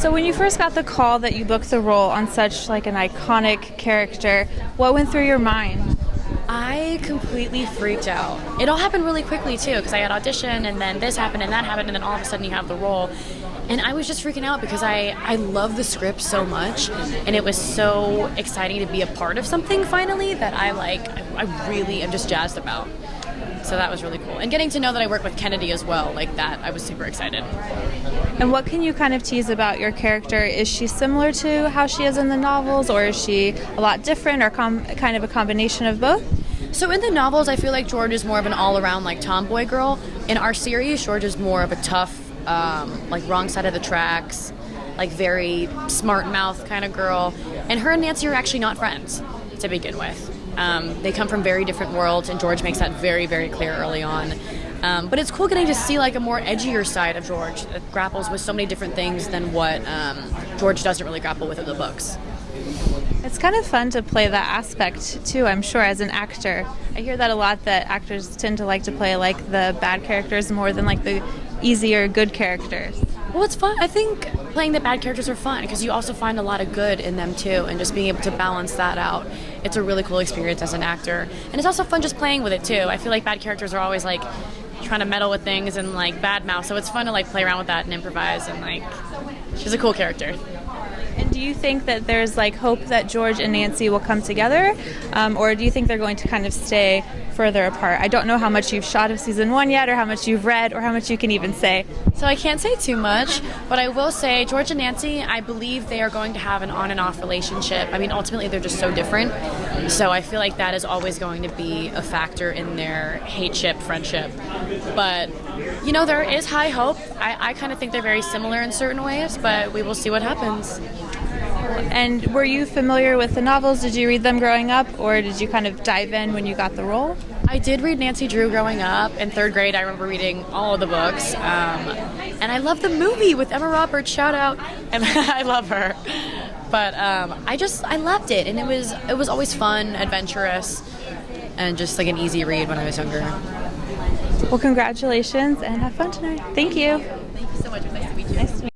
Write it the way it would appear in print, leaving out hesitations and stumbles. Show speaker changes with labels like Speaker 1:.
Speaker 1: So when you first got the call that you booked the role on such like an iconic character, what went through your mind?
Speaker 2: I completely freaked out. It all happened really quickly too, because I had auditioned and then this happened and that happened and then all of a sudden you have the role. And I was just freaking out because I love the script so much and it was so exciting to be a part of something finally that I really am just jazzed about. So that was really cool. And getting to know that I work with Kennedy as well, like that, I was super excited.
Speaker 1: And what can you kind of tease about your character? Is she similar to how she is in the novels, or is she a lot different, or kind of a combination of both?
Speaker 2: So in the novels, I feel like George is more of an all-around like tomboy girl. In our series, George is more of a tough, like wrong side of the tracks, like very smart mouth kind of girl. And her and Nancy are actually not friends to begin with. They come from very different worlds, and George makes that very, very clear early on. But it's cool getting to see like a more edgier side of George that grapples with so many different things than what George doesn't really grapple with in the books.
Speaker 1: It's kind of fun to play that aspect too, I'm sure, as an actor. I hear that a lot, that actors tend to like to play like the bad characters more than like the easier good characters.
Speaker 2: Well, it's fun. I think playing the bad characters are fun because you also find a lot of good in them too, and just being able to balance that out. It's a really cool experience as an actor. And it's also fun just playing with it too. I feel like bad characters are always like trying to meddle with things and like bad mouth, so it's fun to like play around with that and improvise, and like she's a cool character.
Speaker 1: And do you think that there's like hope that George and Nancy will come together, or do you think they're going to kind of stay further apart? I don't know how much you've shot of season 1 yet, or how much you've read, or how much you can even say.
Speaker 2: So I can't say too much, but I will say George and Nancy, I believe they are going to have an on and off relationship. I mean, ultimately they're just so different. So I feel like that is always going to be a factor in their hate-ship friendship. But, you know, there is high hope. I kind of think they're very similar in certain ways, but we will see what happens.
Speaker 1: And were you familiar with the novels? Did you read them growing up, or did you kind of dive in when you got the role?
Speaker 2: I did read Nancy Drew growing up. In 3rd grade, I remember reading all of the books. And I love the movie with Emma Roberts, shout out. And I love her. But I loved it. And it was always fun, adventurous, and just like an easy read when I was younger.
Speaker 1: Well, congratulations and have fun tonight. Thank you.
Speaker 2: Thank you so much. It was nice to meet you.
Speaker 1: Nice to meet you.